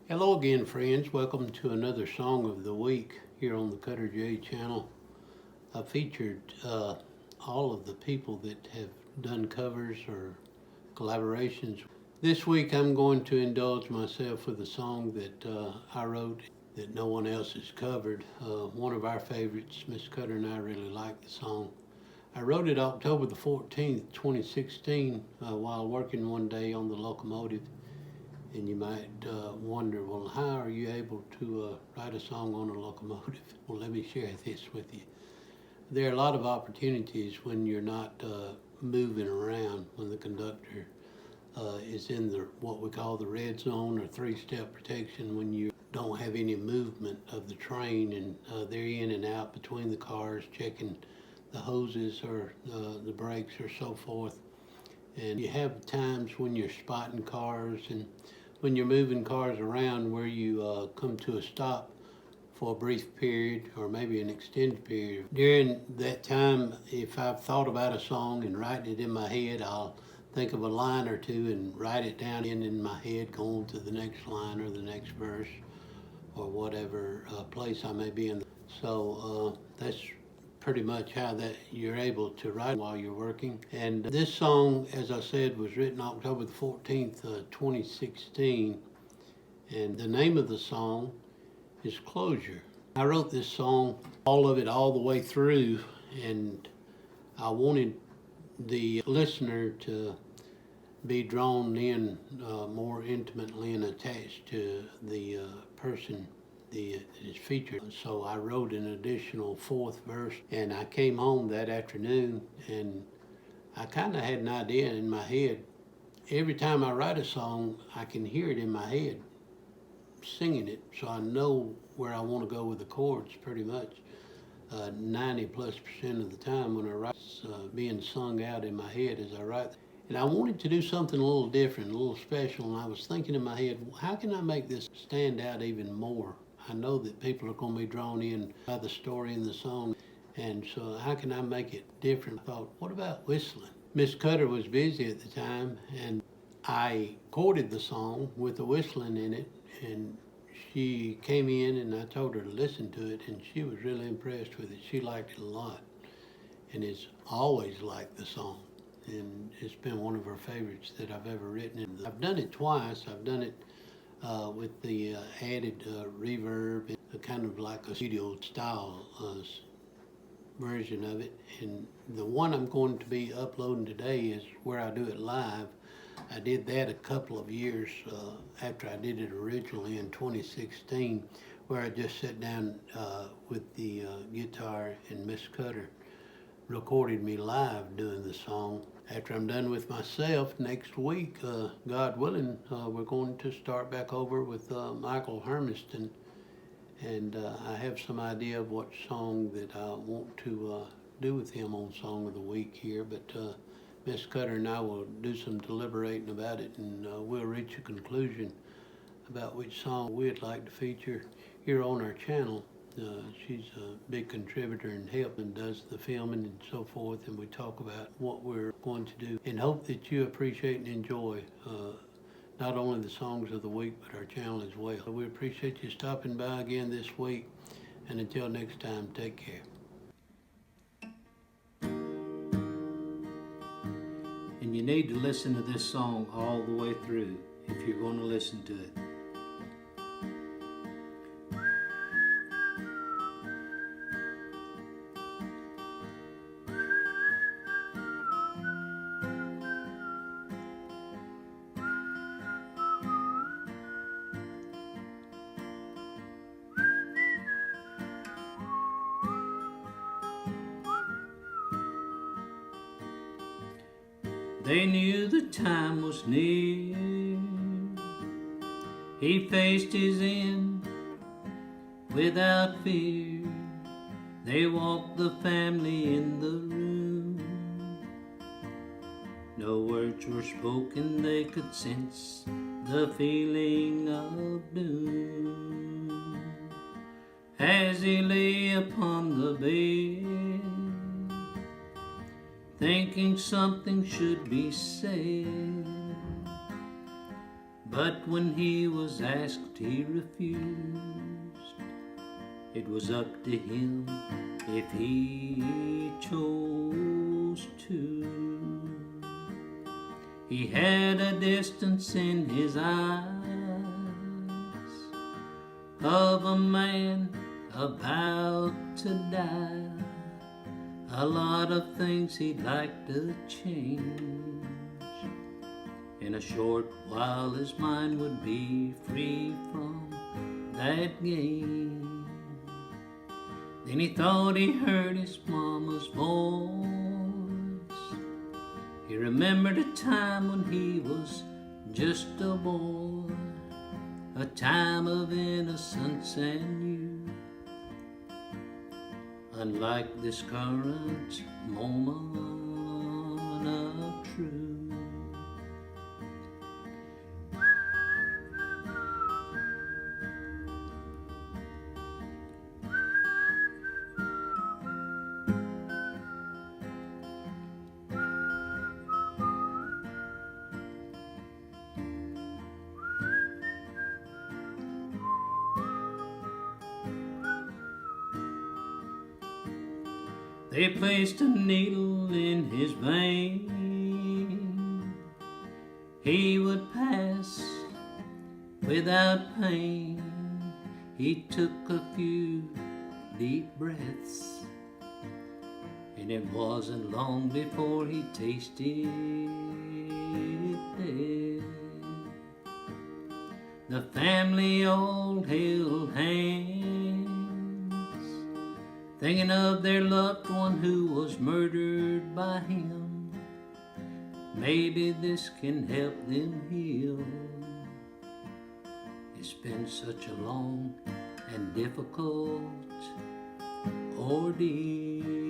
Hello again, friends. Welcome to another Song of the Week here on the Cutter J channel. I featured all of the people that have done covers or collaborations. This week I'm going to indulge myself with a song that I wrote that no one else has covered. One of our favorites, Miss Cutter and I really like the song. I wrote it October the 14th, 2016 while working one day on the locomotive. And you might wonder, well, how are you able to write a song on a locomotive? Well, let me share this with you. There are a lot of opportunities when you're not moving around, when the conductor is in what we call the red zone or three-step protection, when you don't have any movement of the train and they're in and out between the cars, checking the hoses or the brakes or so forth. And you have times when you're spotting cars and when you're moving cars around where you come to a stop for a brief period or maybe an extended period. During that time, if I've thought about a song and writing it in my head, I'll think of a line or two and write it down in my head, going to the next line or the next verse or whatever place I may be in. So that's pretty much how that you're able to write while you're working. And this song, as I said, was written October the 14th, 2016. And the name of the song is Closure. I wrote this song, all of it, all the way through, and I wanted the listener to be drawn in more intimately and attached to the person that is featured. So I wrote an additional fourth verse, and I came home that afternoon and I kind of had an idea in my head. Every time I write a song, I can hear it in my head, singing it, so I know where I want to go with the chords pretty much. 90+% of the time when I write, it's being sung out in my head as I write. And I wanted to do something a little different, a little special, and I was thinking in my head, how can I make this stand out even more? I know that people are going to be drawn in by the story and the song, and so how can I make it different? I thought, what about whistling? Miss Cutter was busy at the time, and I recorded the song with the whistling in it, and she came in and I told her to listen to it, and she was really impressed with it. She liked it a lot, and has always liked the song, and it's been one of her favorites that I've ever written. I've done it twice. I've done it with the added reverb, kind of like a studio style version of it. And the one I'm going to be uploading today is where I do it live. I did that a couple of years after I did it originally in 2016, where I just sat down with the guitar, and Miss Cutter recorded me live doing the song. After I'm done with myself next week, God willing, we're going to start back over with Michael Hermiston, and I have some idea of what song that I want to do with him on Song of the Week here, but Miss Cutter and I will do some deliberating about it, and we'll reach a conclusion about which song we'd like to feature here on our channel. She's a big contributor and help and does the filming and so forth, and we talk about what we're going to do, and hope that you appreciate and enjoy not only the songs of the week but our channel as well. So we appreciate you stopping by again this week, and until next time, take care. And you need to listen to this song all the way through if you're going to listen to it. They knew the time was near. He faced his end without fear. They walked the family in the room. No words were spoken, they could sense the feeling of doom. As he lay upon the bed, thinking something should be said, But when he was asked, he refused. It was up to him if he chose to. He had a distance in his eyes of a man about to die. A lot of things he'd like to change. In a short while his mind would be free from that game. Then he thought he heard his mama's voice. He remembered a time when he was just a boy, a time of innocence and youth. Unlike this current moment of truth. They placed a needle in his vein. He would pass without pain. He took a few deep breaths, and it wasn't long before he tasted death. The family all held hands, thinking of their loved one who was murdered by him. Maybe this can help them heal. It's been such a long and difficult ordeal.